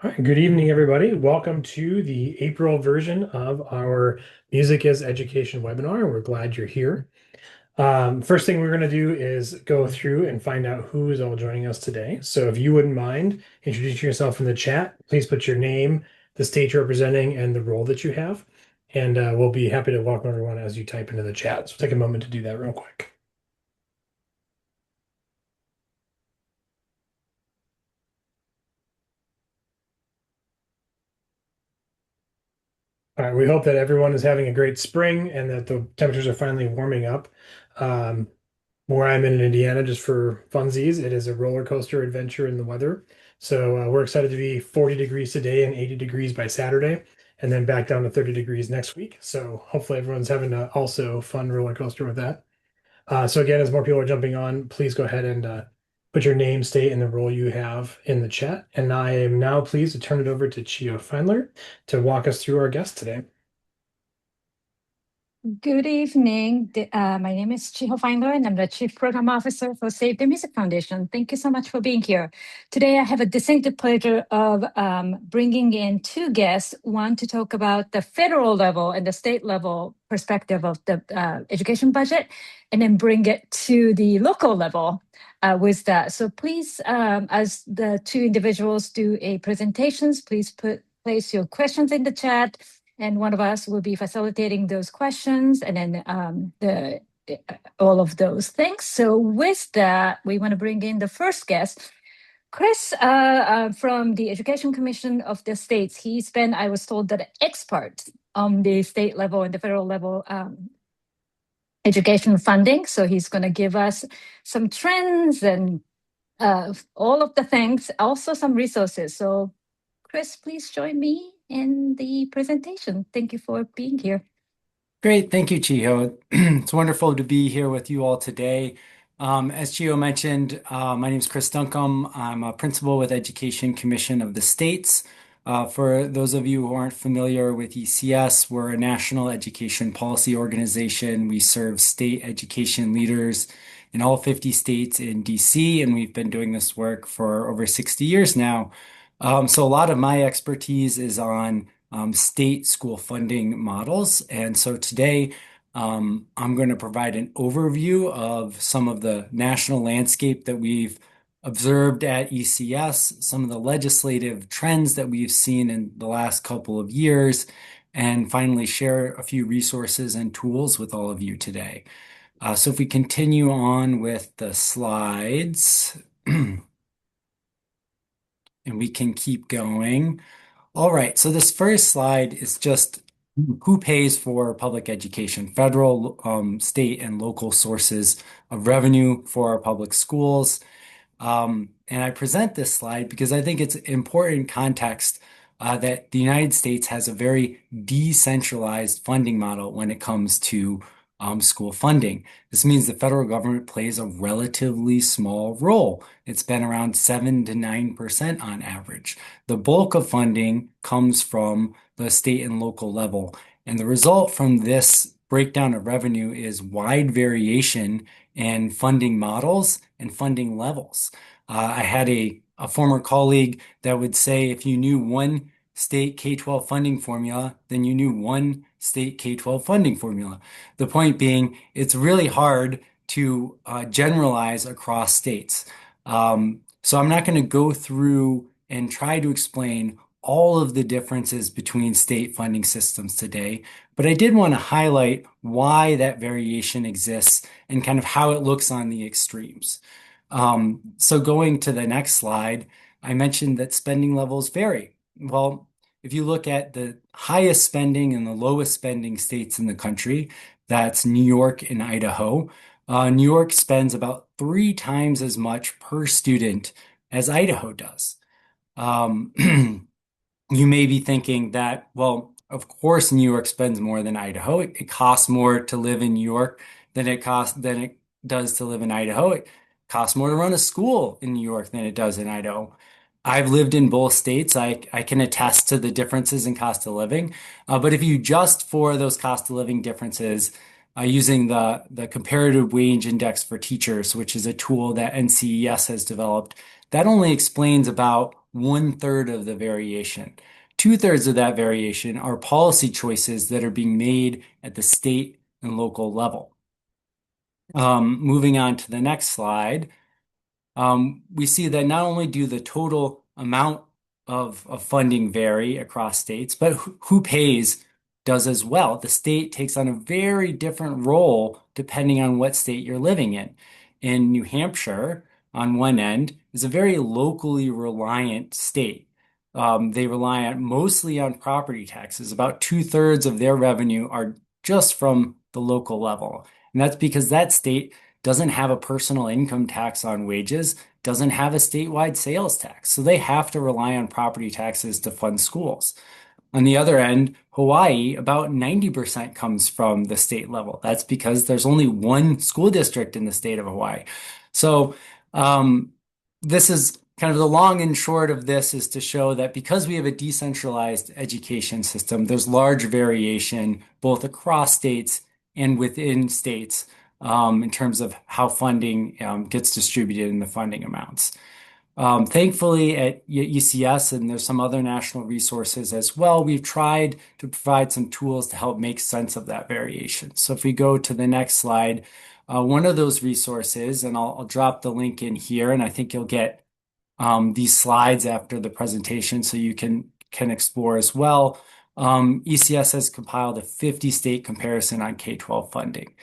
All right, good evening, everybody. Welcome to the April version of our Music is Education webinar. We're glad you're here. First thing we're going to do is go through and find out who is all joining us today. So if you wouldn't mind introducing yourself in the chat, please put your name, the state you're representing, and the role that you have. And we'll be happy to welcome everyone as you type into the chat. So take a moment to do that real quick. All right, we hope that everyone is having a great spring and that the temperatures are finally warming up. Um, where I'm in Indiana, just for funsies, it is a roller coaster adventure in the weather. So we're excited to be 40 degrees today and 80 degrees by Saturday, and then back down to 30 degrees next week. So hopefully everyone's having a also fun roller coaster with that. So again, as more people are jumping on, please go ahead and put your name, state, and the role you have in the chat. And I am now pleased to turn it over to Chio Feindler to walk us through our guest today. Good evening. My name is Chiho Feindler, and I'm the Chief Program Officer for Save the Music Foundation. Thank you so much for being here. Today, I have a distinctive pleasure of bringing in two guests, one to talk about the federal level and the state level perspective of the education budget, and then bring it to the local level with that. So please, as the two individuals do a presentations, please place your questions in the chat, and one of us will be facilitating those questions and then all of those things. So with that, we want to bring in the first guest, Chris from the Education Commission of the States. He's been, I was told, that expert on the state level and the federal level education funding. So he's going to give us some trends and all of the things, also some resources. So Chris, please join me in the presentation. Thank you for being here. Great. Thank you, Chiho. It's wonderful to be here with you all today. As Chiho mentioned, my name is Chris Duncombe. I'm a principal with Education Commission of the States. For those of you who aren't familiar with ECS, we're a national education policy organization. We serve state education leaders in all 50 states in DC, and we've been doing this work for over 60 years now. So a lot of my expertise is on state school funding models. And so today, I'm going to provide an overview of some of the national landscape that we've observed at ECS, some of the legislative trends that we've seen in the last couple of years, and finally share a few resources and tools with all of you today. So if we continue on with the slides, and we can keep going. All right, so this first slide is just who pays for public education, federal, state, and local sources of revenue for our public schools. And I present this slide because I think it's important context that the United States has a very decentralized funding model when it comes to school funding. This means the federal government plays a relatively small role. It's been around 7 to 9% on average. The bulk of funding comes from the state and local level. And the result from this breakdown of revenue is wide variation in funding models and funding levels. I had a former colleague that would say if you knew one state K-12 funding formula, then you knew one state K-12 funding formula. The point being, it's really hard to generalize across states. So I'm not going to go through and try to explain all of the differences between state funding systems today, but I did want to highlight why that variation exists and kind of how it looks on the extremes. So going to the next slide, I mentioned that spending levels vary. Well, if you look at the highest spending and the lowest spending states in the country, that's New York and Idaho. New York spends about 3 times as much per student as Idaho does. You may be thinking that, well, of course, New York spends more than Idaho. It costs more to live in New York than it does to live in Idaho. It costs more to run a school in New York than it does in Idaho. I've lived in both states. I can attest to the differences in cost of living. But if you adjust for those cost of living differences using the comparative wage index for teachers, which is a tool that NCES has developed, that only explains about 1/3 of the variation. 2/3 of that variation are policy choices that are being made at the state and local level. Moving on to the next slide, we see that not only do the total amount of funding vary across states, but who pays does as well. The state takes on a very different role depending on what state you're living in. In New Hampshire, on one end, is a very locally reliant state. They rely mostly on property taxes. About 2/3 of their revenue are just from the local level. And that's because that state doesn't have a personal income tax on wages, doesn't have a statewide sales tax. So they have to rely on property taxes to fund schools. On the other end, Hawaii, about 90% comes from the state level. That's because there's only one school district in the state of Hawaii. So this is kind of the long and short of this is to show that because we have a decentralized education system, there's large variation both across states and within states in terms of how funding gets distributed in the funding amounts. Thankfully, at ECS, and there's some other national resources as well, we've tried to provide some tools to help make sense of that variation. So if we go to the next slide, one of those resources, and I'll drop the link in here, and I think you'll get these slides after the presentation so you can explore as well. ECS has compiled a 50-state comparison on K-12 funding.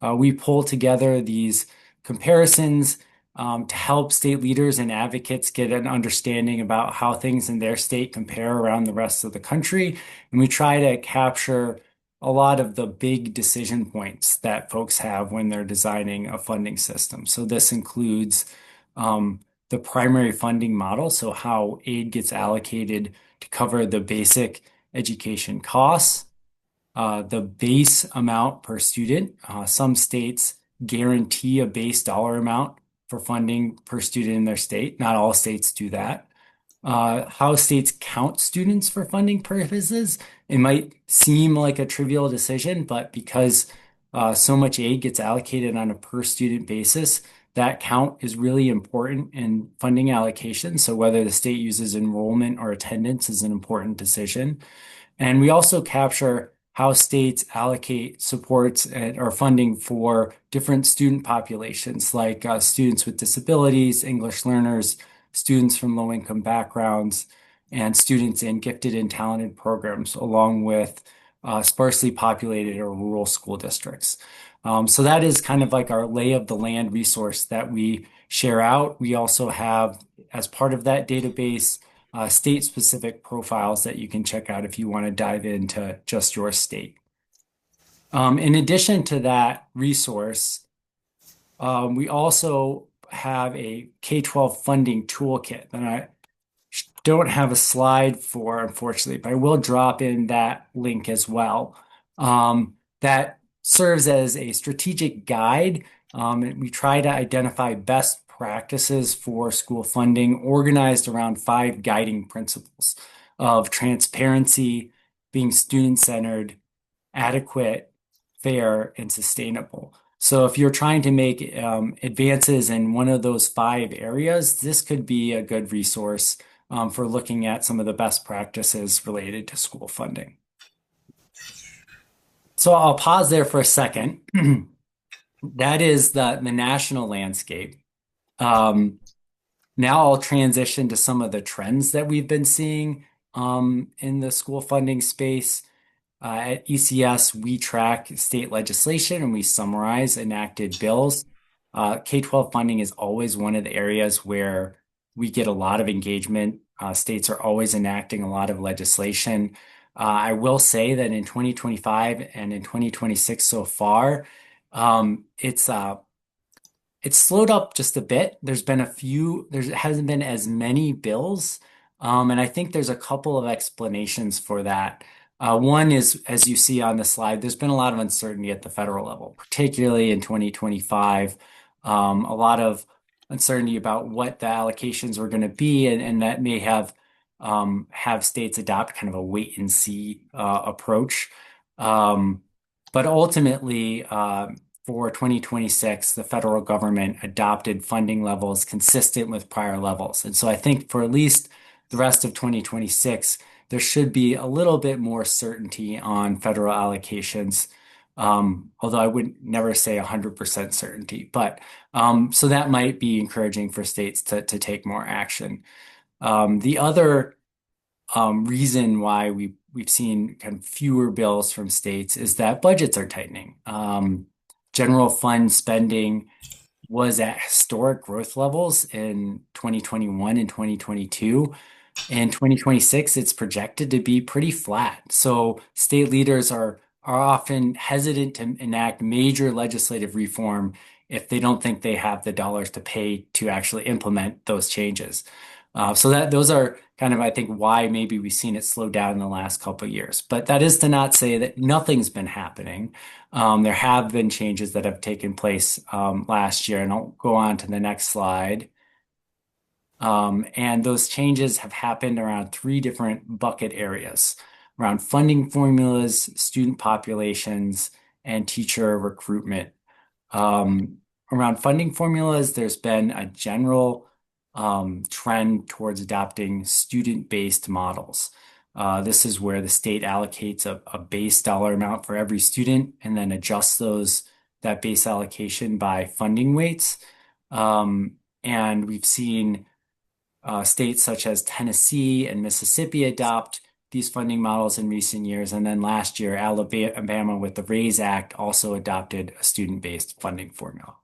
We pull together these comparisons to help state leaders and advocates get an understanding about how things in their state compare around the rest of the country. And we try to capture a lot of the big decision points that folks have when they're designing a funding system. So this includes the primary funding model, so how aid gets allocated to cover the basic education costs, the base amount per student. Some states guarantee a base dollar amount for funding per student in their state. Not all states do that. How states count students for funding purposes. It might seem like a trivial decision, but because so much aid gets allocated on a per student basis, that count is really important in funding allocation. So whether the state uses enrollment or attendance is an important decision. And we also capture how states allocate supports or funding for different student populations, like students with disabilities, English learners, students from low-income backgrounds, and students in gifted and talented programs, along with sparsely populated or rural school districts. So that is kind of like our lay of the land resource that we share out. We also have, as part of that database, state-specific profiles that you can check out if you want to dive into just your state. In addition to that resource, we also have a K-12 funding toolkit that I don't have a slide for, unfortunately, but I will drop in that link as well. That serves as a strategic guide. And we try to identify best practices for school funding organized around 5 guiding principles of transparency, being student-centered, adequate, fair, and sustainable. So if you're trying to make advances in one of those 5 areas, this could be a good resource for looking at some of the best practices related to school funding. So I'll pause there for a second. That is the national landscape. Now I'll transition to some of the trends that we've been seeing in the school funding space. At ECS, we track state legislation and we summarize enacted bills. K-12 funding is always one of the areas where we get a lot of engagement. States are always enacting a lot of legislation. I will say that in 2025 and in 2026 so far, it's slowed up just a bit. There hasn't been as many bills. And I think there's a couple of explanations for that. One is, as you see on the slide, there's been a lot of uncertainty at the federal level, particularly in 2025. A lot of uncertainty about what the allocations were going to be, and that may have states adopt kind of a wait and see approach. But ultimately, for 2026, the federal government adopted funding levels consistent with prior levels. And so I think for at least the rest of 2026, there should be a little bit more certainty on federal allocations. Although I would never say 100% certainty, but so that might be encouraging for states to take more action. The other reason why we've seen kind of fewer bills from states is that budgets are tightening. General fund spending was at historic growth levels in 2021 and 2022. In 2026, it's projected to be pretty flat. So state leaders are often hesitant to enact major legislative reform if they don't think they have the dollars to pay to actually implement those changes. So that those are kind of, I think, why maybe we've seen it slow down in the last couple of years. But that is to not say that nothing's been happening. There have been changes that have taken place last year, and I'll go on to the next slide. And those changes have happened around three different bucket areas, around funding formulas, student populations, and teacher recruitment. Around funding formulas, there's been a general trend towards adopting student-based models. This is where the state allocates a base dollar amount for every student and then adjusts that base allocation by funding weights. And we've seen states such as Tennessee and Mississippi adopt these funding models in recent years. And then last year, Alabama, with the RAISE Act, also adopted a student-based funding formula.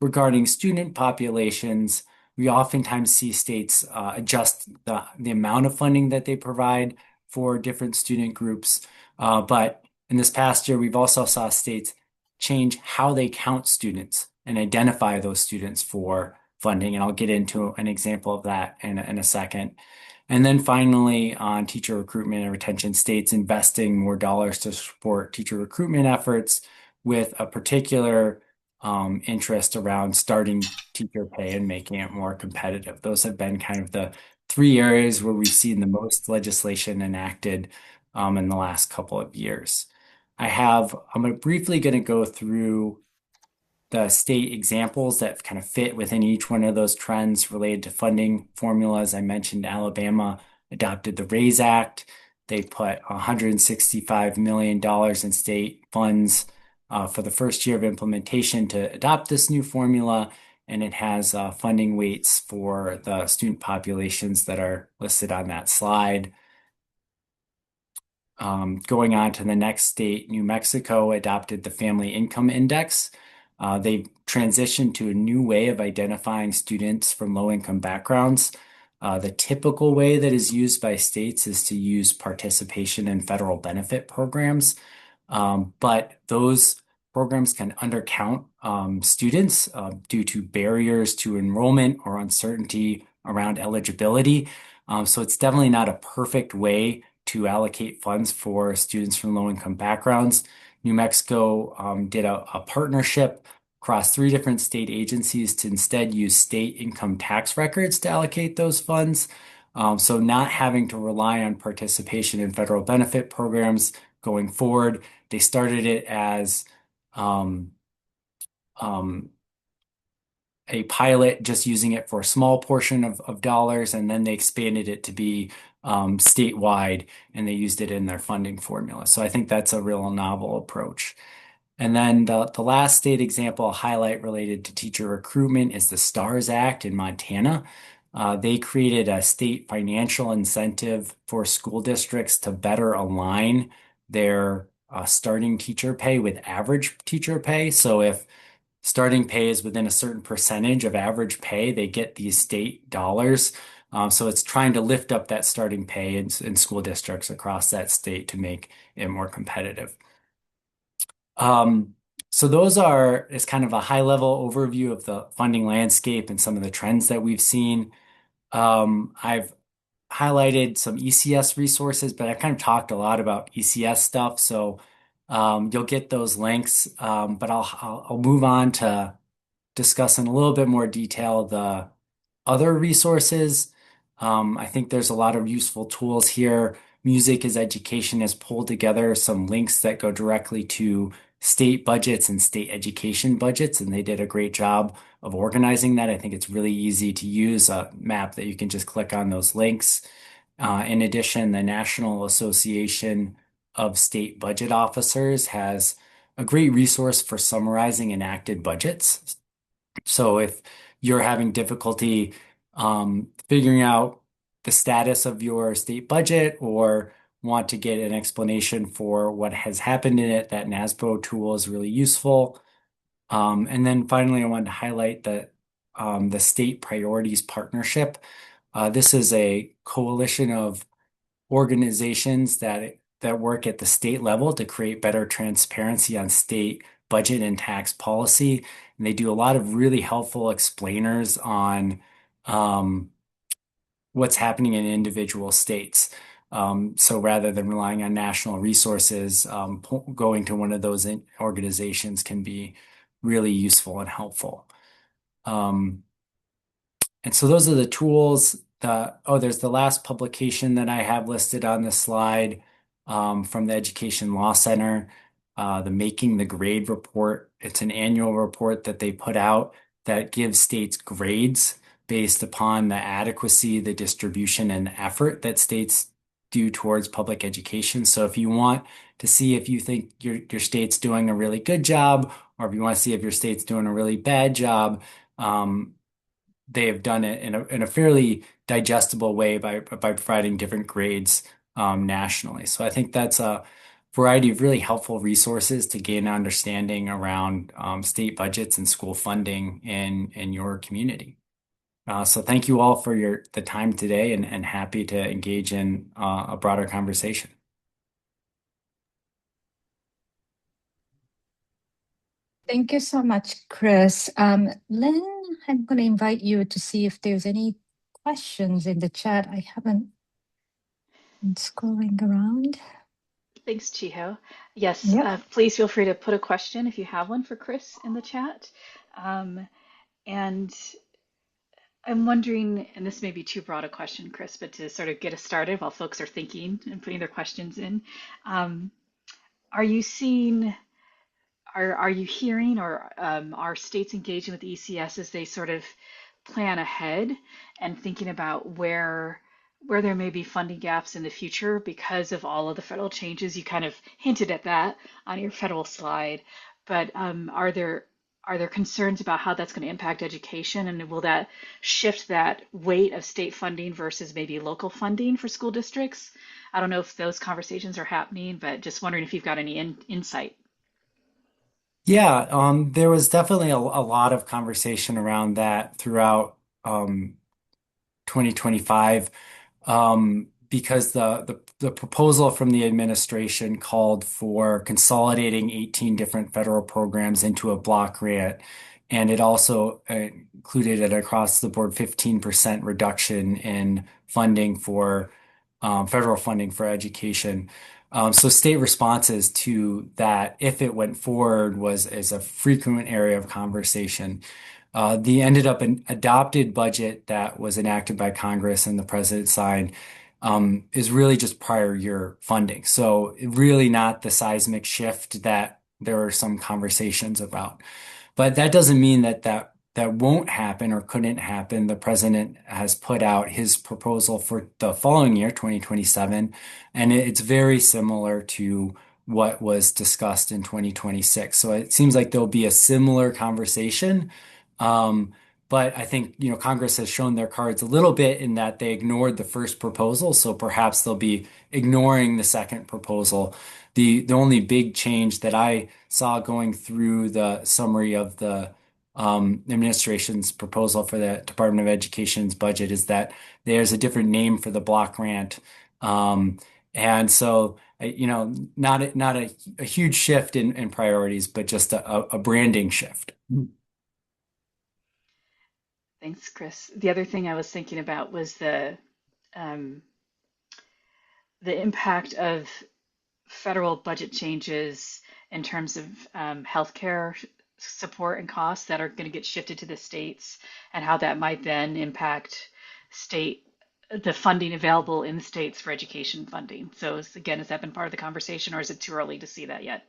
Regarding student populations, we oftentimes see states adjust the amount of funding that they provide for different student groups. But in this past year, we've also saw states change how they count students and identify those students for funding. And I'll get into an example of that in a second. And then finally, on teacher recruitment and retention, states investing more dollars to support teacher recruitment efforts with a particular interest around starting teacher pay and making it more competitive. Those have been kind of the three areas where we've seen the most legislation enacted in the last couple of years. I'm briefly going to go through the state examples that kind of fit within each one of those trends related to funding formulas. I mentioned Alabama adopted the RAISE Act. They put $165 million in state funds for the first year of implementation to adopt this new formula, and it has funding weights for the student populations that are listed on that slide. Going on to the next state, New Mexico adopted the Family Income Index. They've transitioned to a new way of identifying students from low-income backgrounds. The typical way that is used by states is to use participation in federal benefit programs, but those programs can undercount students due to barriers to enrollment or uncertainty around eligibility. So it's definitely not a perfect way to allocate funds for students from low-income backgrounds. New Mexico did a partnership across three different state agencies to instead use state income tax records to allocate those funds. So not having to rely on participation in federal benefit programs going forward. They started it as a pilot, just using it for a small portion of dollars, and then they expanded it to be statewide, and they used it in their funding formula. So I think that's a real novel approach. And then the last state example I'll highlight related to teacher recruitment is the STARS Act in Montana. They created a state financial incentive for school districts to better align their starting teacher pay with average teacher pay. So if starting pay is within a certain percentage of average pay, they get these state dollars. So it's trying to lift up that starting pay in school districts across that state to make it more competitive. So is kind of a high level overview of the funding landscape and some of the trends that we've seen. I've highlighted some ECS resources, but I've kind of talked a lot about ECS stuff. So you'll get those links, but I'll move on to discuss in a little bit more detail the other resources. I think there's a lot of useful tools here. Music is Education has pulled together some links that go directly to state budgets and state education budgets, and they did a great job of organizing that. I think it's really easy to use a map that you can just click on those links. In addition, the National Association of State Budget Officers has a great resource for summarizing enacted budgets. So if you're having difficulty figuring out the status of your state budget or want to get an explanation for what has happened in it, that NASBO tool is really useful. And then finally, I wanted to highlight the State Priorities Partnership. This is a coalition of organizations that work at the state level to create better transparency on state budget and tax policy. And they do a lot of really helpful explainers on what's happening in individual states. So rather than relying on national resources, going to one of those organizations can be really useful and helpful. And so those are the tools. There's the last publication that I have listed on this slide from the Education Law Center, the Making the Grade report. It's an annual report that they put out that gives states grades based upon the adequacy, the distribution, and effort that states do towards public education. So if you want to see if you think your state's doing a really good job, or if you want to see if your state's doing a really bad job, they have done it in a fairly digestible way by providing different grades nationally. So I think that's a variety of really helpful resources to gain an understanding around state budgets and school funding in your community. So thank you all for the time today, and happy to engage in a broader conversation. Thank you so much, Chris. Lynn, I'm going to invite you to see if there's any questions in the chat. I haven't been scrolling around. Thanks, Chiho. Yes, Yep. please feel free to put a question if you have one for Chris in the chat. And I'm wondering, and this may be too broad a question, Chris, but to sort of get us started while folks are thinking and putting their questions in, are you seeing, are you hearing, or are states engaging with the ECS as they sort of plan ahead and thinking about where there may be funding gaps in the future because of all of the federal changes? You kind of hinted at that on your federal slide, but are there concerns about how that's going to impact education, and will that shift that weight of state funding versus maybe local funding for school districts? I don't know if those conversations are happening, but just wondering if you've got any insight. Yeah, there was definitely a lot of conversation around that throughout 2025, because the proposal from the administration called for consolidating 18 different federal programs into a block grant, and it also included an across the board 15% reduction in funding for federal funding for education. So state responses to that, if it went forward, is a frequent area of conversation. The ended up an adopted budget that was enacted by Congress and the president signed is really just prior year funding. So really not the seismic shift that there are some conversations about. But that doesn't mean that won't happen or couldn't happen. The president has put out his proposal for the following year, 2027, and it's very similar to what was discussed in 2026. So it seems like there'll be a similar conversation. But I think, Congress has shown their cards a little bit in that they ignored the first proposal. So perhaps they'll be ignoring the second proposal. The only big change that I saw going through the summary of the administration's proposal for the Department of Education's budget is that there's a different name for the block grant. And so, not a huge shift in priorities, but just a branding shift. Thanks, Chris. The other thing I was thinking about was um, the impact of federal budget changes in terms of healthcare support and costs that are going to get shifted to the states, and how that might then impact the funding available in the states for education funding. So again, has that been part of the conversation, or is it too early to see that yet?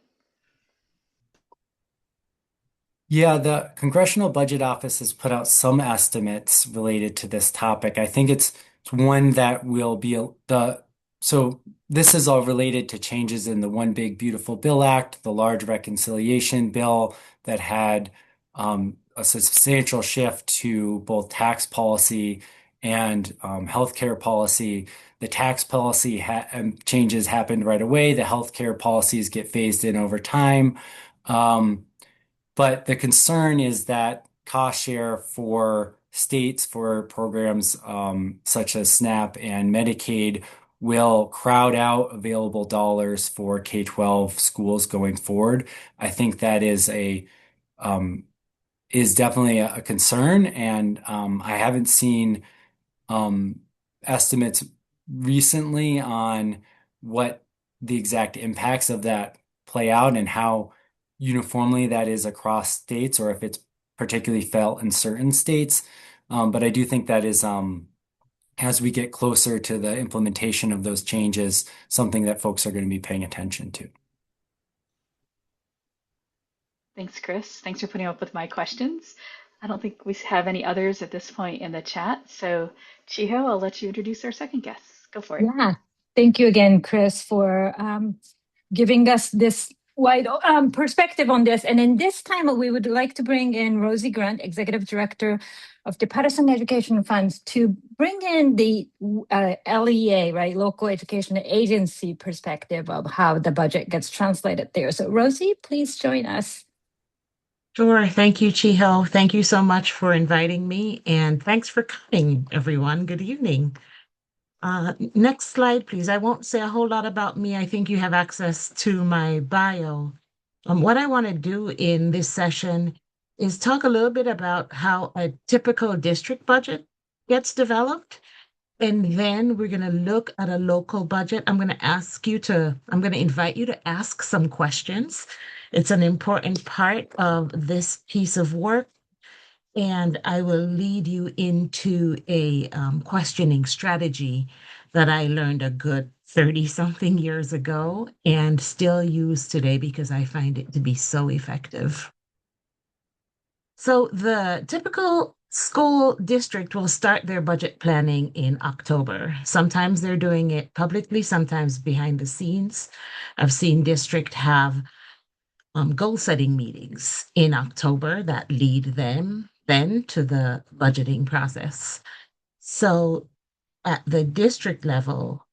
Yeah, the Congressional Budget Office has put out some estimates related to this topic. I think it's one that will be so this is all related to changes in the One Big Beautiful Bill Act, the large reconciliation bill that had a substantial shift to both tax policy and healthcare policy. The tax policy changes happened right away. The healthcare policies get phased in over time. Um, but the concern is that cost share for states for programs such as SNAP and Medicaid will crowd out available dollars for K-12 schools going forward. I think that um, is definitely a concern, and I haven't seen um, estimates recently on what the exact impacts of that play out and how uniformly that is across states or if it's particularly felt in certain states. But I do think that is, as we get closer to the implementation of those changes, something that folks are going to be paying attention to. Thanks, Chris. Thanks for putting up with my questions. I don't think we have any others at this point in the chat. So, Chiho, I'll let you introduce our second guest. Go for it. Yeah, thank you again, Chris, for giving us this wide perspective on this. And in this time, we would like to bring in Rosie Grant, Executive Director of the Patterson Education Fund, to bring in the LEA, right, Local Education Agency perspective of how the budget gets translated there. So Rosie, please join us. Sure. Thank you, Chiho. Thank you so much for inviting me, and thanks for coming, everyone. Good evening. Next slide, please. I won't say a whole lot about me. I think you have access to my bio. What I want to do in this session is talk a little bit about how a typical district budget gets developed. And then we're going to look at a local budget. I'm going to invite you to ask some questions. It's an important part of this piece of work. And I will lead you into a questioning strategy that I learned a good 30 something years ago and still use today because I find it to be so effective. So the typical school district will start their budget planning in October. Sometimes they're doing it publicly, sometimes behind the scenes. I've seen district have goal setting meetings in October that lead them then to the budgeting process. So at the district level,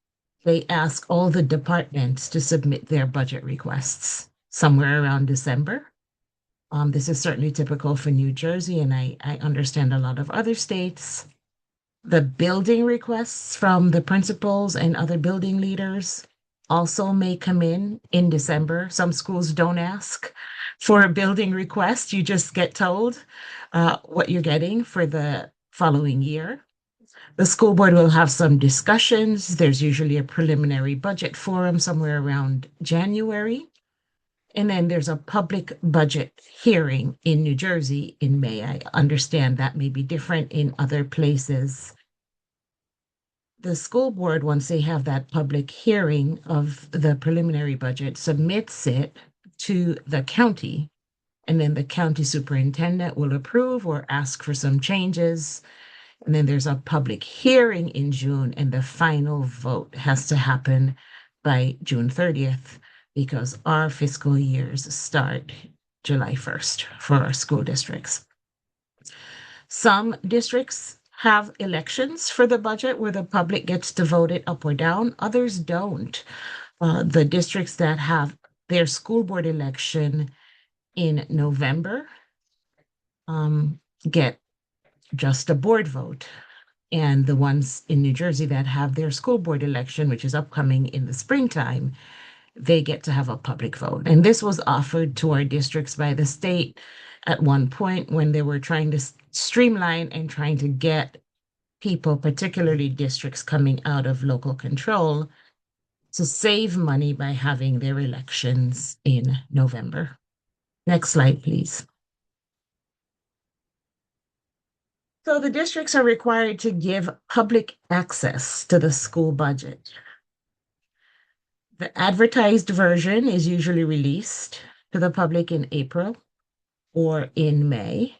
they ask all the departments to submit their budget requests somewhere around December. This is certainly typical for New Jersey, and I understand a lot of other states. The building requests from the principals and other building leaders also may come in December. Some schools don't ask for a building request. You just get told what you're getting for the following year. The school board will have some discussions. There's usually a preliminary budget forum somewhere around January. And then there's a public budget hearing in New Jersey in May. I understand that may be different in other places. The school board, once they have that public hearing of the preliminary budget, submits it to the county. And then the county superintendent will approve or ask for some changes. And then there's a public hearing in June, and the final vote has to happen by June 30th because our fiscal years start July 1st for our school districts. Some districts have elections for the budget where the public gets to vote it up or down. Others don't. The districts that have their school board election in November get just a board vote. And the ones in New Jersey that have their school board election, which is upcoming in the springtime, they get to have a public vote. And this was offered to our districts by the state at one point when they were trying to streamline and trying to get people, particularly districts coming out of local control, to save money by having their elections in November. Next slide, please. So the districts are required to give public access to the school budget. The advertised version is usually released to the public in April. or in May.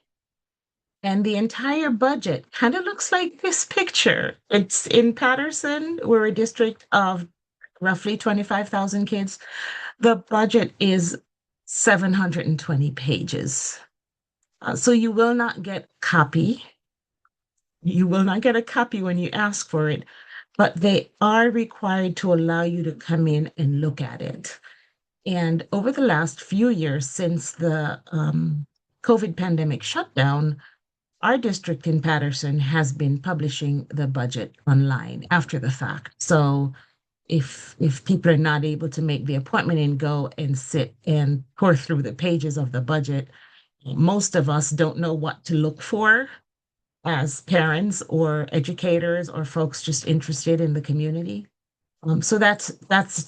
And the entire budget kind of looks like this picture. It's in Patterson. We're a district of roughly 25,000 kids. The budget is 720 pages. So you will not get copy. You will not get a copy when you ask for it, but they are required to allow you to come in and look at it. And over the last few years, since the COVID pandemic shutdown, our district in Patterson has been publishing the budget online after the fact. So if people are not able to make the appointment and go and sit and pour through the pages of the budget, most of us don't know what to look for as parents or educators or folks just interested in the community. So that's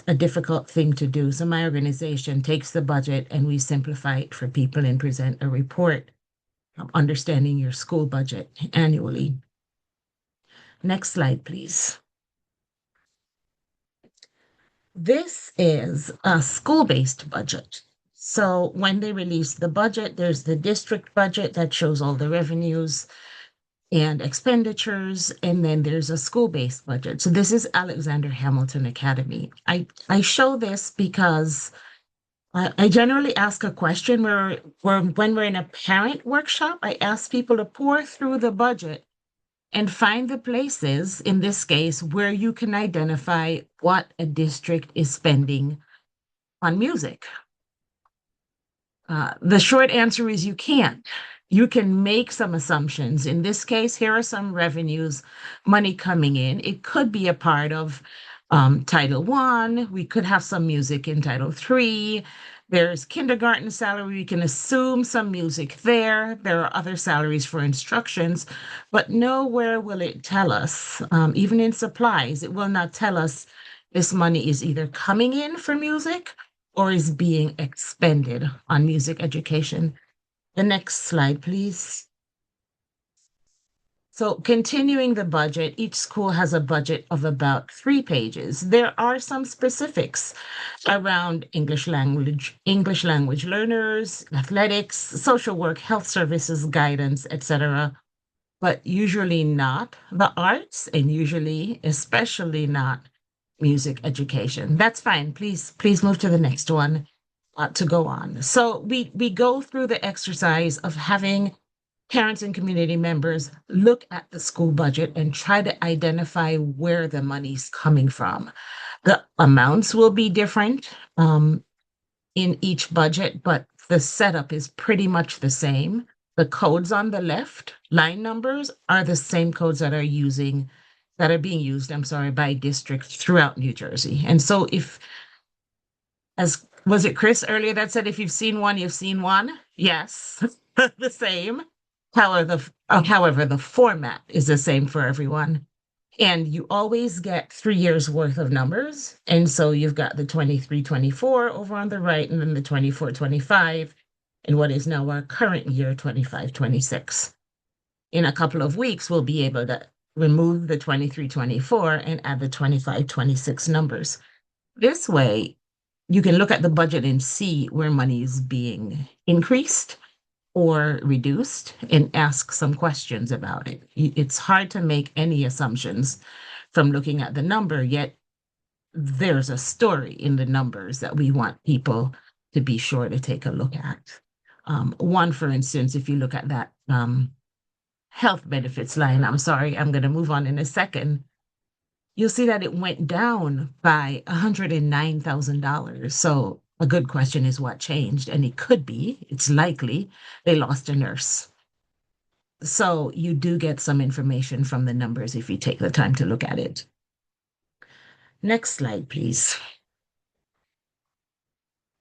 a difficult thing to do. So my organization takes the budget and we simplify it for people and present a report understanding your school budget annually. Next slide, please. This is a school-based budget. So when they release the budget, there's the district budget that shows all the revenues and expenditures, and then there's a school-based budget. So this is Alexander Hamilton Academy. I show this because I generally ask a question where when we're in a parent workshop, I ask people to pour through the budget and find the places, in this case, where you can identify what a district is spending on music. The short answer is you can't. You can make some assumptions. In this case, here are some revenues, money coming in. It could be a part of Title I. We could have some music in Title III. There's kindergarten salary. We can assume some music there. There are other salaries for instructions, but nowhere will it tell us, even in supplies, it will not tell us this money is either coming in for music or is being expended on music education. The next slide, please. So continuing the budget, each school has a budget of about 3 pages. There are some specifics around English language learners, athletics, social work, health services, guidance, etc., but usually not the arts and usually, especially not music education. That's fine. Please move to the next one to go on. So we go through the exercise of having parents and community members look at the school budget and try to identify where the money's coming from. The amounts will be different in each budget, but the setup is pretty much the same. The codes on the left, line numbers, are the same codes that are being used, by districts throughout New Jersey. And so as was it Chris earlier that said, if you've seen one, you've seen one? Yes, the same. However, the format is the same for everyone. And you always get 3 years worth of numbers. And so you've got the 23-24 over on the right, and then the 24-25, and what is now our current year, 25-26. In a couple of weeks, we'll be able to remove the 23-24 and add the 25-26 numbers. This way, you can look at the budget and see where money is being increased or reduced and ask some questions about it. It's hard to make any assumptions from looking at the number, yet there's a story in the numbers that we want people to be sure to take a look at. One, for instance, if you look at that health benefits line, I'm going to move on in a second, you'll see that it went down by $109,000. So a good question is what changed? And it's likely they lost a nurse. So you do get some information from the numbers if you take the time to look at it. Next slide, please.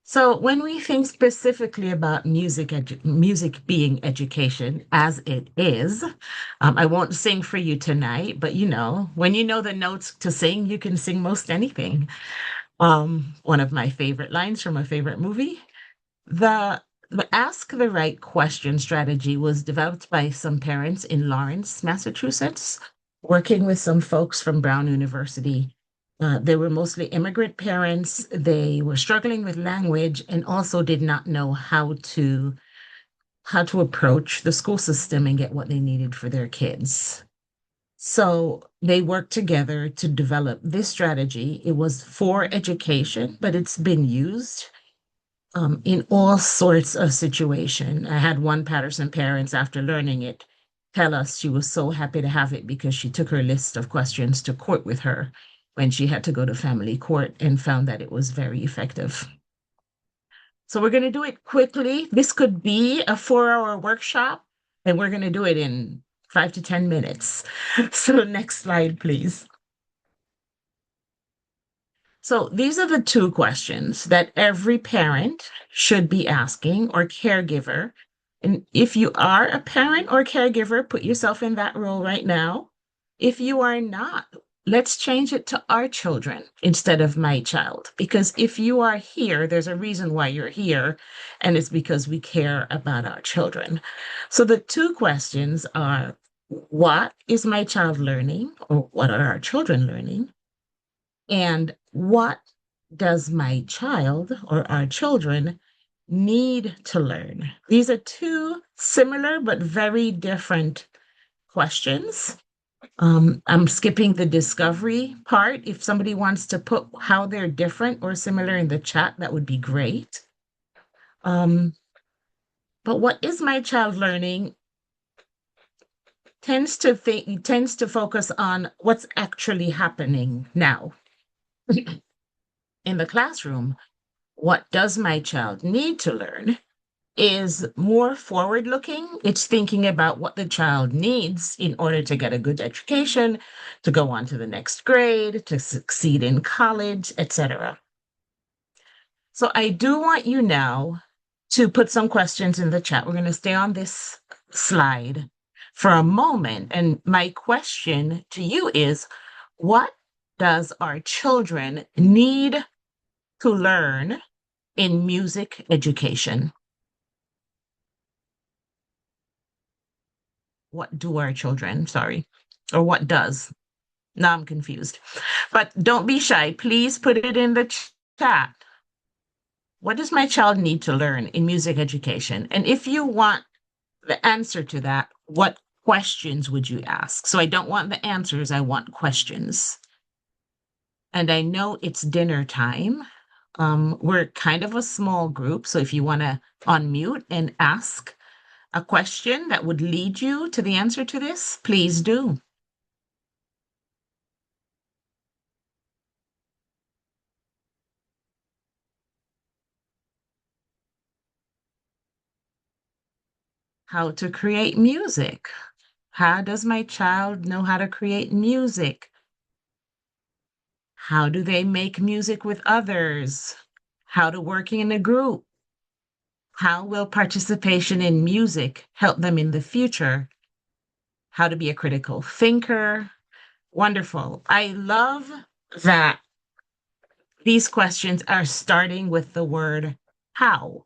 So when we think specifically about music being education, as it is, I won't sing for you tonight, but when you know the notes to sing, you can sing most anything. One of my favorite lines from a favorite movie, the Ask the Right Question strategy was developed by some parents in Lawrence, Massachusetts, working with some folks from Brown University. They were mostly immigrant parents. They were struggling with language and also did not know how to how to approach the school system and get what they needed for their kids. So they worked together to develop this strategy. It was for education, but it's been used in all sorts of situations. I had one Patterson parents, after learning it, tell us she was so happy to have it because she took her list of questions to court with her when she had to go to family court and found that it was very effective. So we're going to do it quickly. This could be a 4-hour workshop, and we're going to do it in 5 to 10 minutes. So next slide, please. So these are the two questions that every parent should be asking, or caregiver. And if you are a parent or caregiver, put yourself in that role right now. If you are not, let's change it to our children instead of my child. Because if you are here, there's a reason why you're here, and it's because we care about our children. So the two questions are, what is my child learning, or what are our children learning? And what does my child or our children need to learn? These are two similar but very different questions. I'm skipping the discovery part. If somebody wants to put how they're different or similar in the chat, that would be great. But what is my child learning tends to focus on what's actually happening now in the classroom. What does my child need to learn is more forward looking. It's thinking about what the child needs in order to get a good education, to go on to the next grade, to succeed in college, etc. So I do want you now to put some questions in the chat. We're going to stay on this slide for a moment. And my question to you is, what does our children need to learn in music education? What do our children, sorry, or what does? Now I'm confused. But don't be shy. Please put it in the chat. What does my child need to learn in music education? And if you want the answer to that, what questions would you ask? So I don't want the answers, I want questions. And I know it's dinner time. We're kind of a small group. So if you want to unmute and ask a question that would lead you to the answer to this, please do. How to create music. How does my child know how to create music? How do they make music with others? How to work in a group? How will participation in music help them in the future? How to be a critical thinker? Wonderful. I love that these questions are starting with the word how.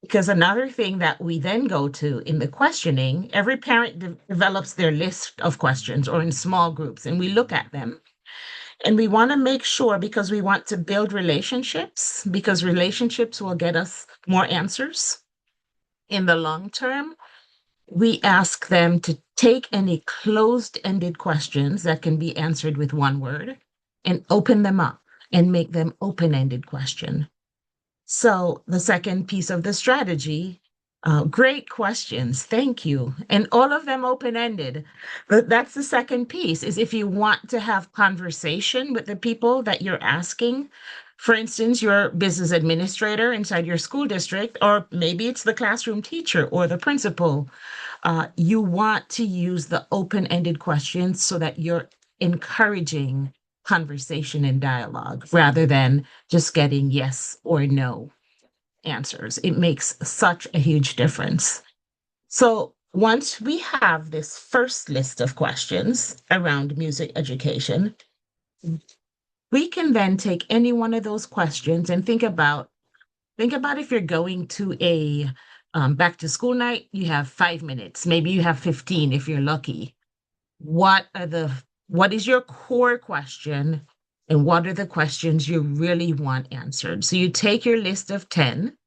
Because another thing that we then go to in the questioning, every parent develops their list of questions or in small groups, and we look at them. And we want to make sure, because we want to build relationships, because relationships will get us more answers in the long term. We ask them to take any closed-ended questions that can be answered with one word and open them up and make them open-ended questions. So the second piece of the strategy, great questions, thank you. And all of them open-ended. But that's the second piece, is if you want to have conversation with the people that you're asking, for instance, your business administrator inside your school district, or maybe it's the classroom teacher or the principal, you want to use the open-ended questions so that you're encouraging conversation and dialogue rather than just getting yes or no answers. It makes such a huge difference. So once we have this first list of questions around music education, we can then take any one of those questions and think about if you're going to a back to school night, you have 5 minutes, maybe you have 15 if you're lucky. What is your core question, and what are the questions you really want answered? So you take your list of 10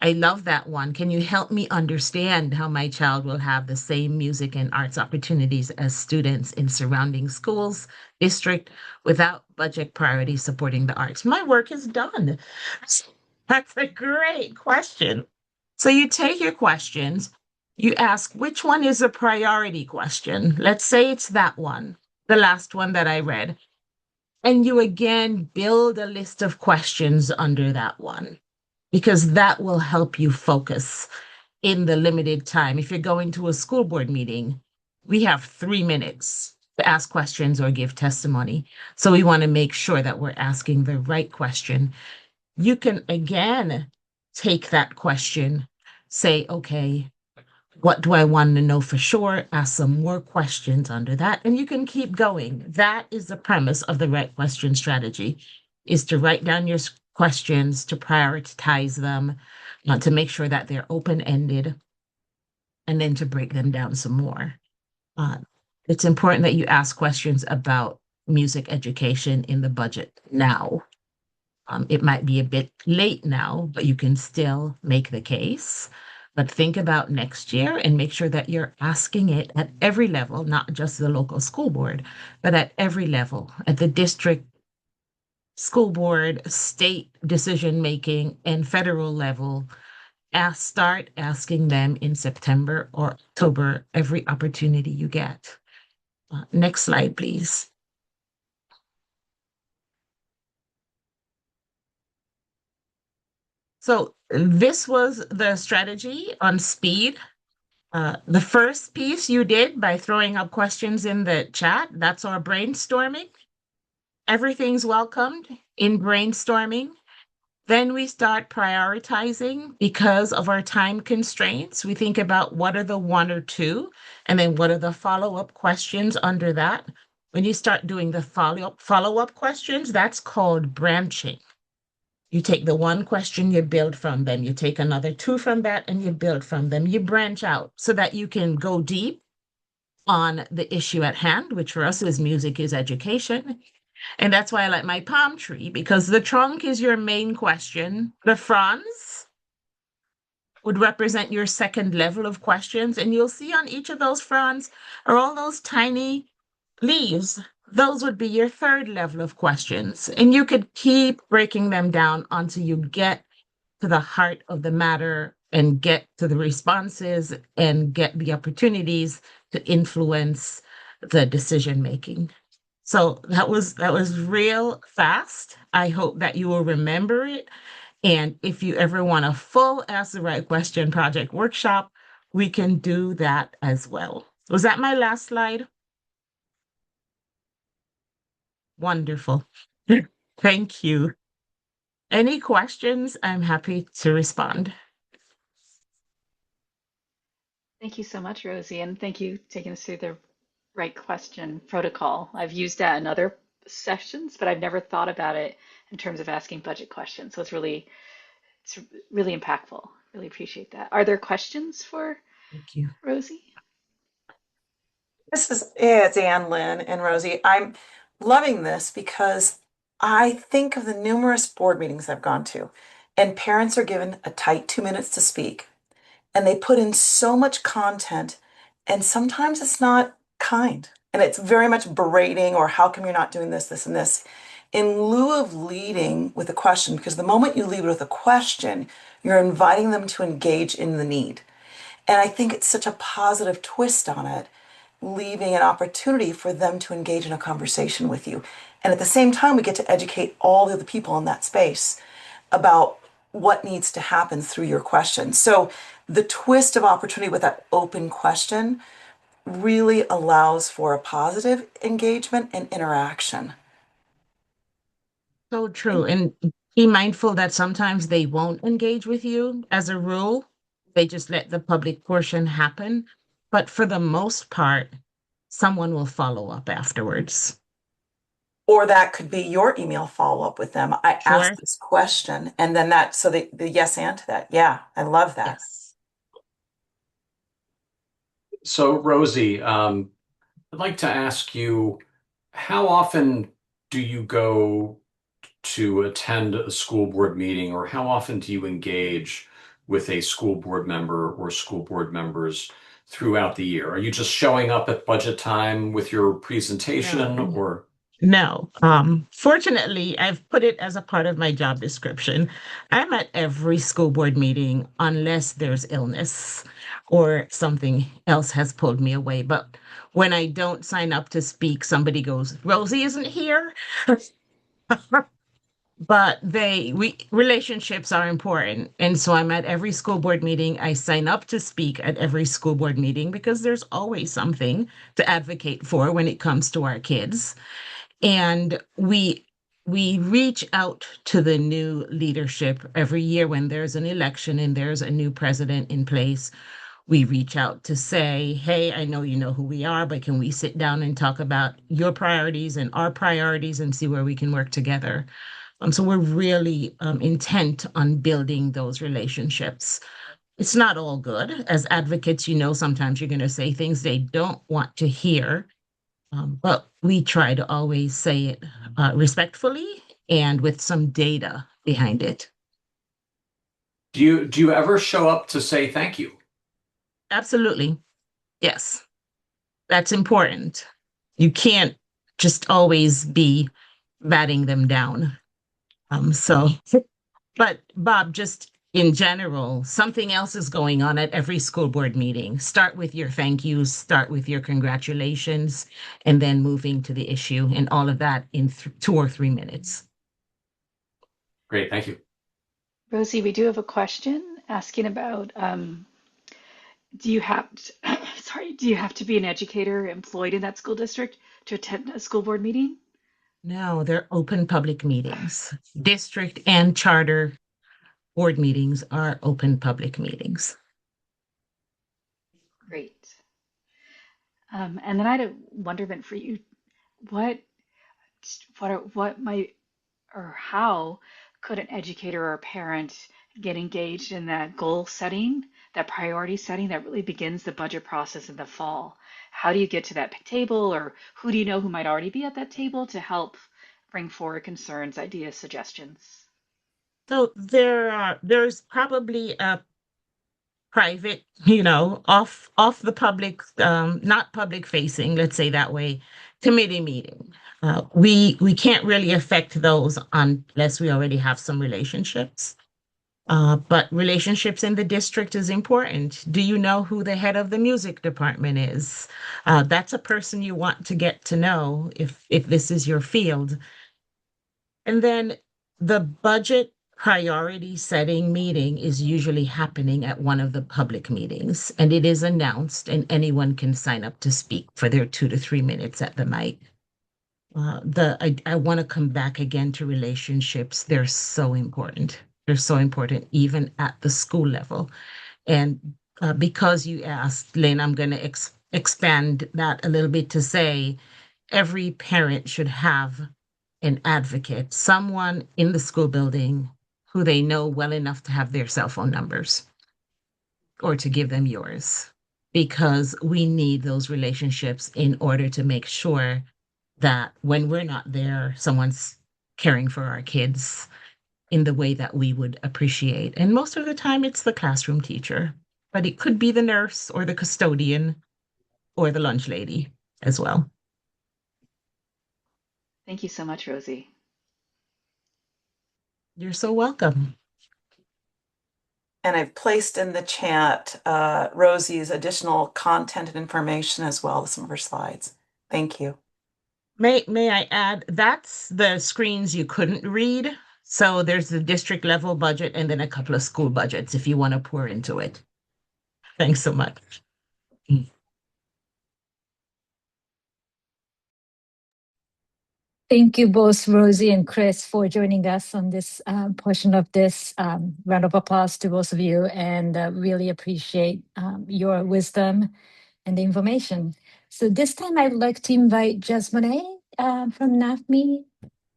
I love that one. Can you help me understand how my child will have the same music and arts opportunities as students in surrounding schools, district, without budget priority supporting the arts? My work is done. That's a great question. So you take your questions, you ask which one is a priority question. Let's say it's that one, the last one that I read. And you again build a list of questions under that one because that will help you focus in the limited time. If you're going to a school board meeting, we have 3 minutes to ask questions or give testimony. So we want to make sure that we're asking the right question. You can again take that question, say, okay, what do I want to know for sure? Ask some more questions under that, and you can keep going. That is the premise of the right question strategy, is to write down your questions, to prioritize them, to make sure that they're open-ended, and then to break them down some more. Uh, it's important that you ask questions about music education in the budget now. It might be a bit late now, but you can still make the case. But think about next year and make sure that you're asking it at every level, not just the local school board, but at every level, at the district, school board, state decision making, and federal level. Start asking them in September or October every opportunity you get. Next slide, please. So this was the strategy on speed. The first piece you did by throwing up questions in the chat, that's our brainstorming. Everything's welcomed in brainstorming. Then we start prioritizing because of our time constraints. We think about what are the one or two, and then what are the follow-up questions under that. When you start doing the follow-up questions, that's called branching. You take the one question, you build from them. You take another two from that, and you build from them. You branch out so that you can go deep on the issue at hand, which for us is music is education. And that's why I like my palm tree, because the trunk is your main question. The fronds would represent your second level of questions. And you'll see on each of those fronds are all those tiny leaves. Those would be your third level of questions. And you could keep breaking them down until you get to the heart of the matter and get to the responses and get the opportunities to influence the decision making. So that was real fast. I hope that you will remember it. And if you ever want a full Ask the Right Question project workshop, we can do that as well. Was that my last slide? Wonderful. Thank you. Any questions? I'm happy to respond. Thank you so much, Rosie, and thank you for taking us through the right question protocol. I've used that in other sessions, but I've never thought about it in terms of asking budget questions. So it's really impactful. Really appreciate that. Are there questions for Thank you. Rosie? It's Ann, Lynn, and Rosie. I'm loving this because I think of the numerous board meetings I've gone to, and parents are given a tight 2 minutes to speak, and they put in so much content, and sometimes it's not kind, and it's very much berating or how come you're not doing this, this, and this. In lieu of leading with a question, because the moment you lead with a question, you're inviting them to engage in the need. And I think it's such a positive twist on it, leaving an opportunity for them to engage in a conversation with you. And at the same time, we get to educate all the other people in that space about what needs to happen through your question. So the twist of opportunity with that open question really allows for a positive engagement and interaction. So true. And be mindful that sometimes they won't engage with you as a rule. They just let the public portion happen. But for the most part, someone will follow up afterwards. Or that could be your email follow-up with them. I Sure. asked this question, and then that, so the yes and to that. Yeah, I love that. Yes. So, Rosie, I'd like to ask you, how often do you go to attend a school board meeting, or how often do you engage with a school board member or school board members throughout the year? Are you just showing up at budget time with your presentation No. or? No. Fortunately, I've put it as a part of my job description. I'm at every school board meeting unless there's illness or something else has pulled me away. But when I don't sign up to speak, somebody goes, Rosie isn't here. But relationships are important. And so I'm at every school board meeting. I sign up to speak at every school board meeting because there's always something to advocate for when it comes to our kids. And we reach out to the new leadership every year when there's an election and there's a new president in place. We reach out to say, hey, I know you know who we are, but can we sit down and talk about your priorities and our priorities and see where we can work together? So we're really intent on building those relationships. It's not all good. As advocates, sometimes you're going to say things they don't want to hear, but we try to always say it respectfully and with some data behind it. Do you ever show up to say thank you? Absolutely. Yes, that's important. You can't just always be batting them down. So But Bob, just in general, something else is going on at every school board meeting. Start with your thank yous, start with your congratulations, and then moving to the issue, and all of that in 2 or 3 minutes. Great, thank you. Rosie, we do have a question asking about do you have do you have to be an educator employed in that school district to attend a school board meeting? No, they're open public meetings. District and charter board meetings are open public meetings. Great. And then I had a wonderment for you. What what might or how could an educator or a parent get engaged in that goal setting, that priority setting that really begins the budget process in the fall? How do you get to that table, or who do you know who might already be at that table to help bring forward concerns, ideas, suggestions? So there's probably a private, off the public, not public facing, let's say that way, committee meeting. We can't really affect those unless we already have some relationships. But relationships in the district is important. Do you know who the head of the music department is? That's a person you want to get to know if this is your field. And then the budget priority setting meeting is usually happening at one of the public meetings, and it is announced, and anyone can sign up to speak for their 2 to 3 minutes at the mic. I want to come back again to relationships. They're so important. They're so important, even at the school level. And because you asked, Lynn, I'm going to expand that a little bit to say every parent should have an advocate, someone in the school building who they know well enough to have their cell phone numbers or to give them yours, because we need those relationships in order to make sure that when we're not there, someone's caring for our kids in the way that we would appreciate. And most of the time, it's the classroom teacher, but it could be the nurse or the custodian or the lunch lady as well. Thank you so much, Rosie. You're so welcome. And I've placed in the chat Rosie's additional content and information as well as some of her slides. Thank you. May I add, that's the screens you couldn't read. So there's the district level budget and then a couple of school budgets if you want to pour into it. Thanks so much. Thank you both, Rosie and Chris, for joining us on this portion of this. Round of applause to both of you, and really appreciate your wisdom and the information. So this time I would like to invite Jasmine from NAFME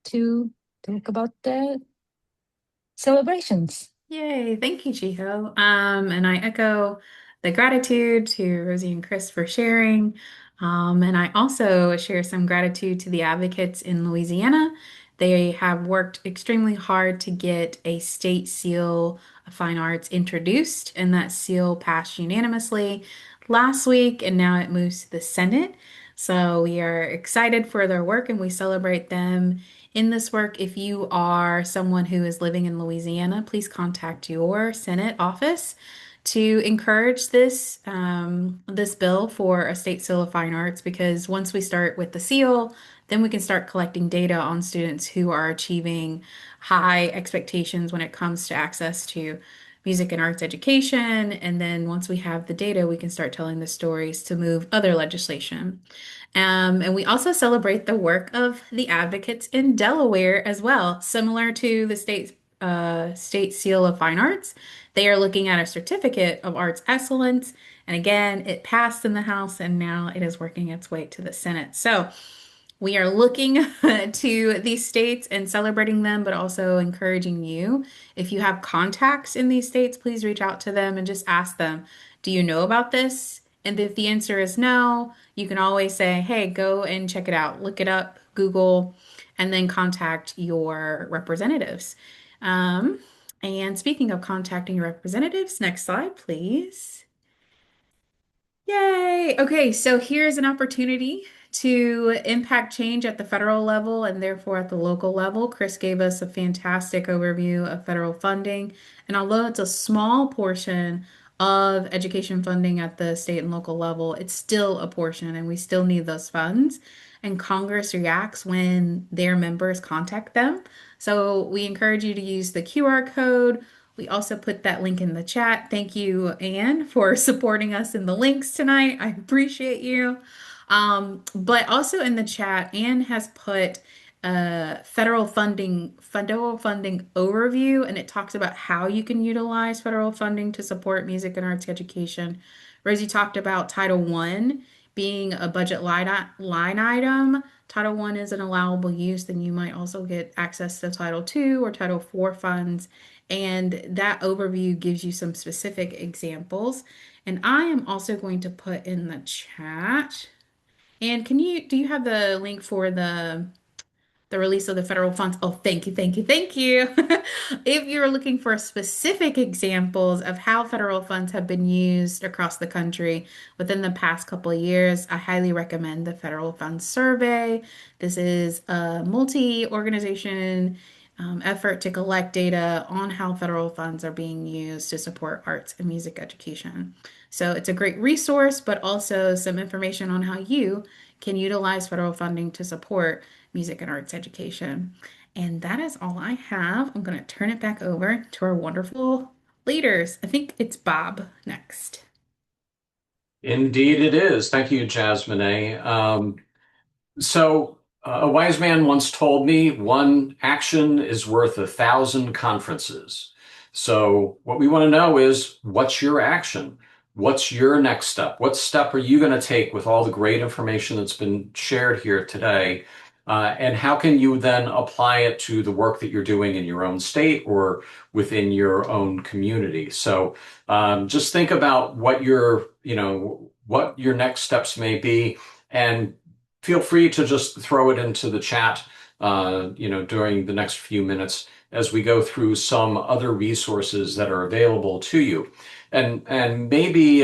to talk about the celebrations. Yay, thank you, Chiho. And I echo the gratitude to Rosie and Chris for sharing. And I also share some gratitude to the advocates in Louisiana They have worked extremely hard to get a state seal of fine arts introduced, and that seal passed unanimously last week, and now it moves to the Senate. So we are excited for their work and we celebrate them in this work. If you are someone who is living in Louisiana, please contact your Senate office to encourage this bill for a state seal of fine arts, because once we start with the seal, then we can start collecting data on students who are achieving high expectations when it comes to access to music and arts education. And then once we have the data, we can start telling the stories to move other legislation. And we also celebrate the work of the advocates in Delaware as well, similar to the state seal of fine arts. They are looking at a certificate of arts excellence. And again, it passed in the House and now it is working its way to the Senate. So we are looking to these states and celebrating them, but also encouraging you. If you have contacts in these states, please reach out to them and just ask them, do you know about this? And if the answer is no, you can always say, hey, go and check it out, look it up, Google, and then contact your representatives. Um, and speaking of contacting your representatives, next slide, please. Yay! Okay, so here's an opportunity to impact change at the federal level and therefore at the local level. Chris gave us a fantastic overview of federal funding. And although it's a small portion of education funding at the state and local level, it's still a portion and we still need those funds. And Congress reacts when their members contact them. So we encourage you to use the QR code. We also put that link in the chat. Thank you, Anne, for supporting us in the links tonight. I appreciate you. But also in the chat, Anne has put federal funding overview, and it talks about how you can utilize federal funding to support music and arts education. Rosie talked about Title I being a budget line item. Title I is an allowable use, then you might also get access to Title II or Title IV funds. And that overview gives you some specific examples. And I am also going to put in the chat. And do you have the link for the release of the federal funds? Oh, thank you, thank you, thank you. If you're looking for specific examples of how federal funds have been used across the country within the past couple of years, I highly recommend the Federal Funds Survey. This is a multi-organization effort to collect data on how federal funds are being used to support arts and music education. So it's a great resource, but also some information on how you can utilize federal funding to support music and arts education. And that is all I have. I'm going to turn it back over to our wonderful leaders. I think it's Bob next. Indeed, it is. Thank you, Jasmine. A wise man once told me, one action is worth 1,000 conferences. So what we want to know is, what's your action? What's your next step? What step are you going to take with all the great information that's been shared here today? And how can you then apply it to the work that you're doing in your own state or within your own community? So just think about what what your next steps may be, and feel free to just throw it into the chat, during the next few minutes as we go through some other resources that are available to you. And maybe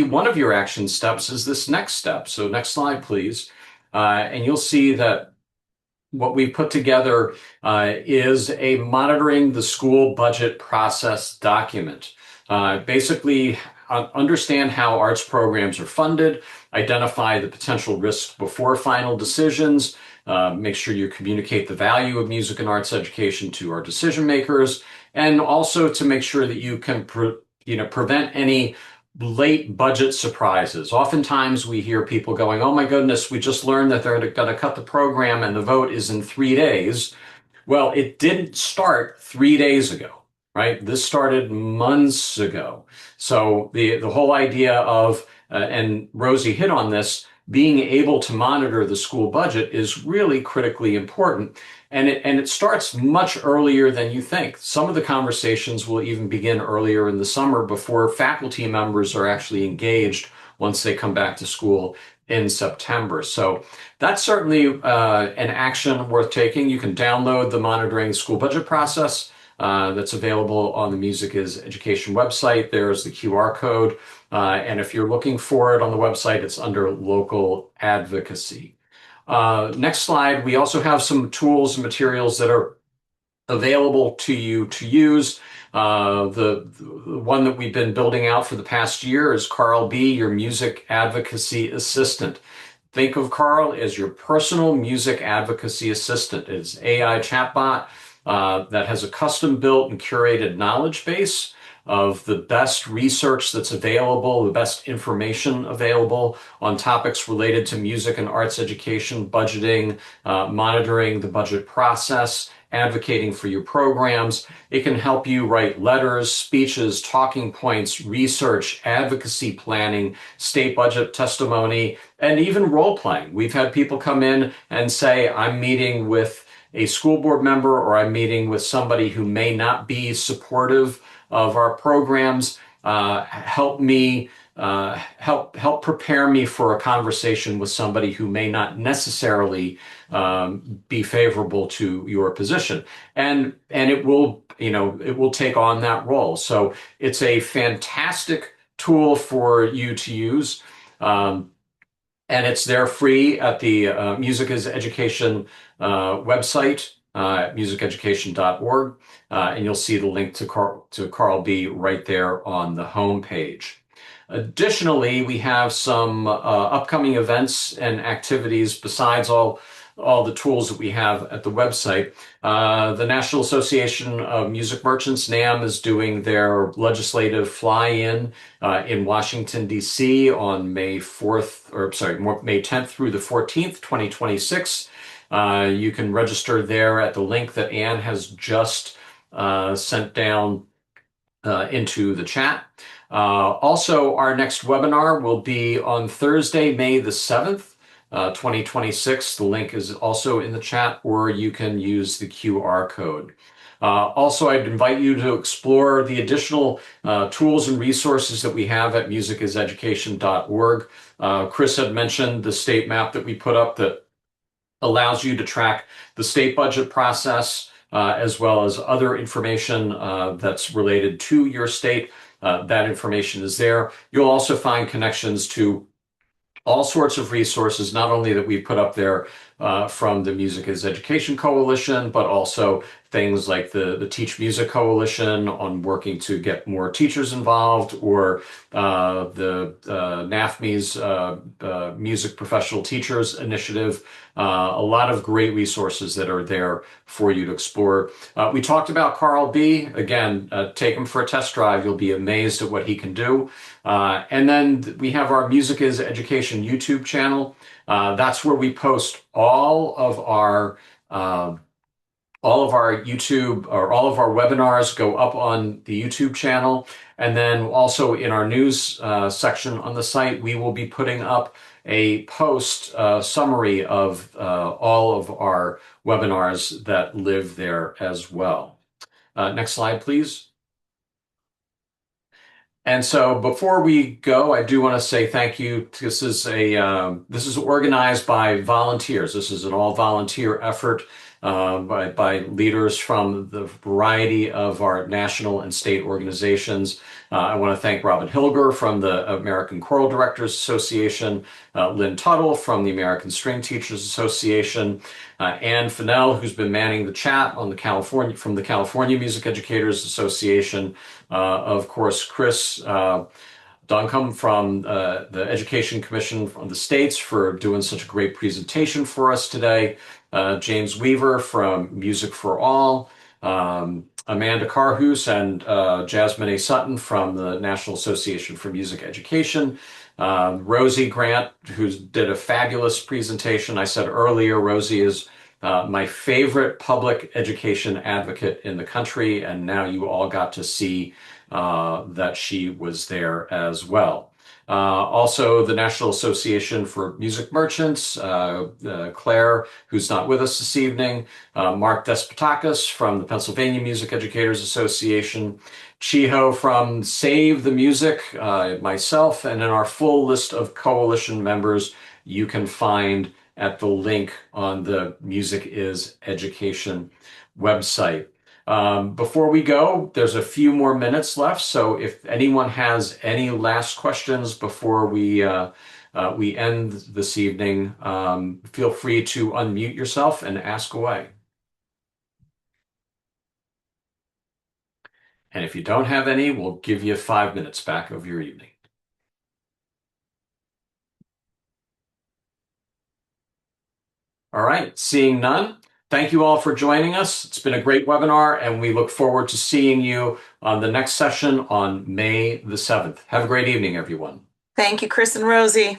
one of your action steps is this next step. So next slide, please. And you'll see that what we've put together is a monitoring the school budget process document. Basically, understand how arts programs are funded, identify the potential risks before final decisions, make sure you communicate the value of music and arts education to our decision makers, and also to make sure that you can prevent any late budget surprises. Oftentimes we hear people going, oh my goodness, we just learned that they're going to cut the program and the vote is in 3 days. Well, it didn't start 3 days ago, right? This started months ago. So the whole idea of, and Rosie hit on this, being able to monitor the school budget is really critically important. And it starts much earlier than you think. Some of the conversations will even begin earlier in the summer before faculty members are actually engaged once they come back to school in September. So that's certainly an action worth taking. You can download the monitoring school budget process that's available on the Music is Education website. There's the QR code. And if you're looking for it on the website, it's under local advocacy. Next slide. We also have some tools and materials that are available to you to use. The one that we've been building out for the past year is Carl B, your music advocacy assistant. Think of Carl as your personal music advocacy assistant. It's an AI chatbot that has a custom-built and curated knowledge base of the best research that's available, the best information available on topics related to music and arts education, budgeting, monitoring the budget process, advocating for your programs. It can help you write letters, speeches, talking points, research, advocacy planning, state budget testimony, and even role playing. We've had people come in and say, I'm meeting with a school board member or I'm meeting with somebody who may not be supportive of our programs. Help me help prepare me for a conversation with somebody who may not necessarily be favorable to your position, and it will it will take on that role. So it's a fantastic tool for you to use. And it's there free at the Music is Education website, musiceducation.org. And you'll see the link to Carl B right there on the home page. Additionally, we have some upcoming events and activities besides all the tools that we have at the website. The National Association of Music Merchants, NAM, is doing their legislative fly-in in Washington, D.C. on May 10th through the 14th, 2026. You can register there at the link that Anne has just sent down into the chat. Also, our next webinar will be on Thursday, May the 7th, 2026. The link is also in the chat, or you can use the QR code. Also, I'd invite you to explore the additional tools and resources that we have at musiciseducation.org. Chris had mentioned the state map that we put up that allows you to track the state budget process as well as other information that's related to your state. That information is there. You'll also find connections to all sorts of resources, not only that we put up there from the Music is Education Coalition, but also things like the Teach Music Coalition on working to get more teachers involved, or the NAFME's Music Professional Teachers Initiative. A lot of great resources that are there for you to explore. We talked about Carl B. Again, take him for a test drive. You'll be amazed at what he can do. And then we have our Music is Education YouTube channel. That's where we post all of our YouTube, or all of our webinars go up on the YouTube channel. And then also in our news section on the site, we will be putting up a post summary of all of our webinars that live there as well. Next slide, please. And so before we go, I do want to say thank you. This is organized by volunteers. This is an all volunteer effort by leaders from the variety of our national and state organizations. I want to thank Robin Hilger from the American Choral Directors Association, Lynn Tuttle from the American String Teachers Association, Ann Fennell, who's been manning the chat from the California Music Educators Association, of course, Chris Duncombe from the Education Commission from the States for doing such a great presentation for us today, James Weaver from Music for All, Amanda Carhus and Jasmine A. Sutton from the National Association for Music Education, Rosie Grant, who did a fabulous presentation. I said earlier, Rosie is my favorite public education advocate in the country, and now you all got to see that she was there as well. Also, the National Association for Music Merchants, Claire, who's not with us this evening, Mark Despotakis from the Pennsylvania Music Educators Association, Chiho from Save the Music, myself, and then our full list of coalition members you can find at the link on the Music is Education website. Before we go, there's a few more minutes left, so if anyone has any last questions before we end this evening, feel free to unmute yourself and ask away. And if you don't have any, we'll give you 5 minutes back of your evening. All right, seeing none. Thank you all for joining us. It's been a great webinar, and we look forward to seeing you on the next session on May the 7th. Have a great evening, everyone. Thank you, Chris and Rosie.